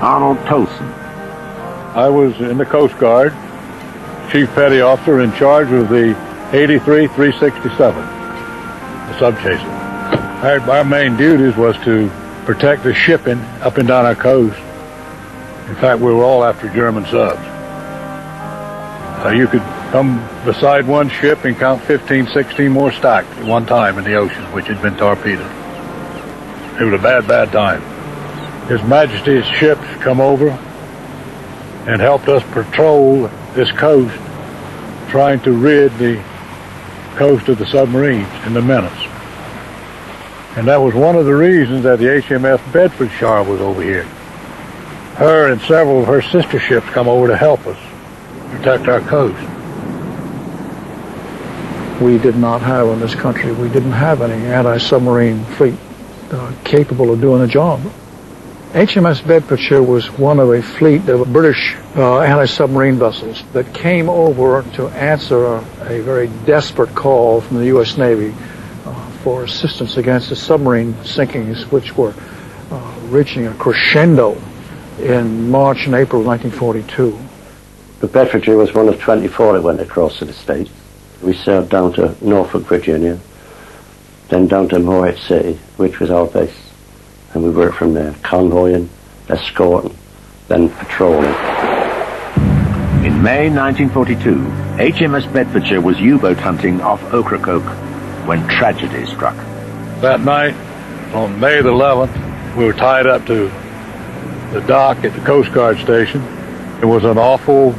Arnold Tulson. I was in the Coast Guard, Chief Petty Officer in charge of the 83-367, the sub-chaser. Our main duties was to protect the shipping up and down our coast. In fact, we were all after German subs. You could come beside one ship and count 15, 16 more stacked at one time in the ocean, which had been torpedoed. It was a bad, bad time. His Majesty's ships come over and helped us patrol this coast, trying to rid the coast of the submarines and the menace. And that was one of the reasons that the HMS Bedfordshire was over here. Her and several of her sister ships come over to help us protect our coast. We did not have in this country, we didn't have any anti-submarine fleet capable of doing the job. HMS Bedfordshire was one of a fleet of British anti-submarine vessels that came over to answer a very desperate call from the U.S. Navy for assistance against the submarine sinkings, which were reaching a crescendo in March and April of 1942. The Bedfordshire was one of 24 that went across to the States. We sailed down to Norfolk, Virginia, then down to Morehead City, which was our base. And we worked from there, convoying, escorting, then patrolling. In May 1942, HMS Bedfordshire was U-boat hunting off Ocracoke when tragedy struck. That night, on May the 11th, we were tied up to the dock at the Coast Guard station. It was an awful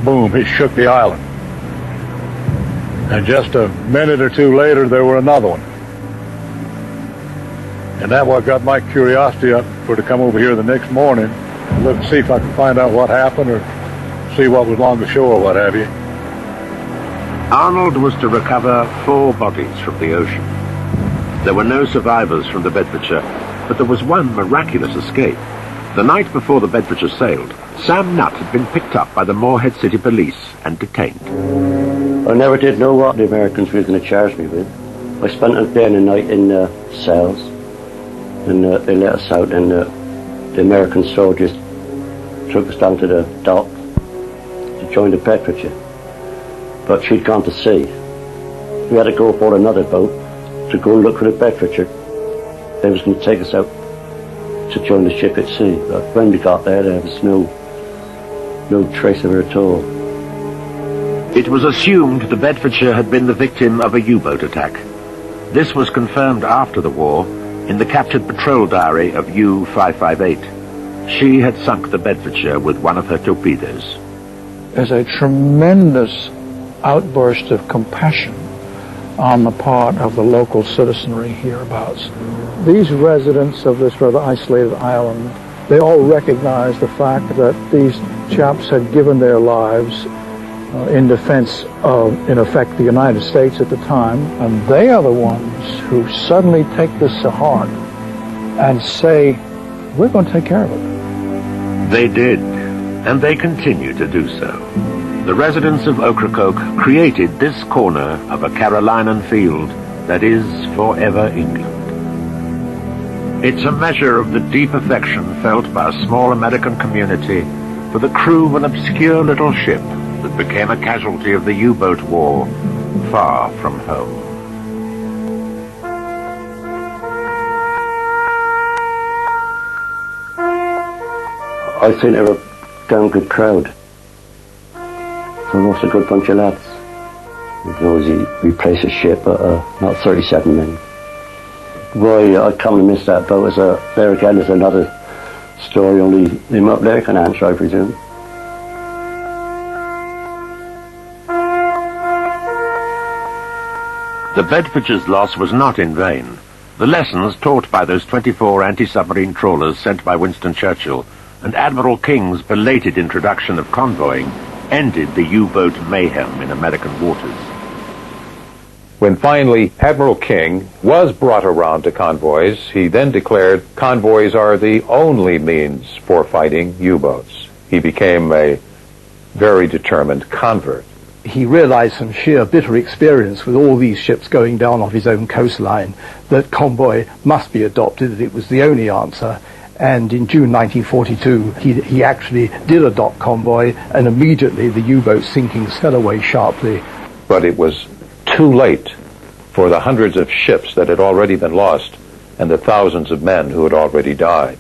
boom. It shook the island. And just a minute or two later, there were another one. And that what got my curiosity up to come over here the next morning and look and see if I could find out what happened or see what was along the shore or what have you. Arnold was to recover 4 bodies from the ocean. There were no survivors from the Bedfordshire, but there was one miraculous escape. The night before the Bedfordshire sailed, Sam Nutt had been picked up by the Morehead City Police and detained. I never did know what the Americans were going to charge me with. I spent a day and a night in cells, and they let us out, and the American soldiers took us down to the dock to join the Bedfordshire. But she'd gone to sea. We had to go aboard another boat to go and look for the Bedfordshire. They was going to take us out to join the ship at sea. But when we got there was no trace of her at all. It was assumed the Bedfordshire had been the victim of a U-boat attack. This was confirmed after the war in the captured patrol diary of U-558. She had sunk the Bedfordshire with one of her torpedoes. There's a tremendous outburst of compassion on the part of the local citizenry hereabouts. These residents of this rather isolated island, they all recognize the fact that these chaps had given their lives in defense of, in effect, the United States at the time, and they are the ones who suddenly take this to heart and say, we're going to take care of it. They did, and they continue to do so. The residents of Ocracoke created this corner of a Carolinian field that is forever England. It's a measure of the deep affection felt by a small American community for the crew of an obscure little ship that became a casualty of the U-boat war far from home. I think they were a damn good crowd. They were also a good bunch of lads. You can always replace a ship, but not 37 men. Why I come to miss that boat there again is another story, only them up there can answer, I presume. The Bedfordshire's loss was not in vain. The lessons taught by those 24 anti-submarine trawlers sent by Winston Churchill and Admiral King's belated introduction of convoying ended the U-boat mayhem in American waters. When finally Admiral King was brought around to convoys, he then declared convoys are the only means for fighting U-boats. He became a very determined convert. He realized from sheer bitter experience with all these ships going down off his own coastline that convoy must be adopted, that it was the only answer, And in June 1942, he actually did a dock convoy, and immediately the U-boat sinkings fell away sharply. But it was too late for the hundreds of ships that had already been lost and the thousands of men who had already died.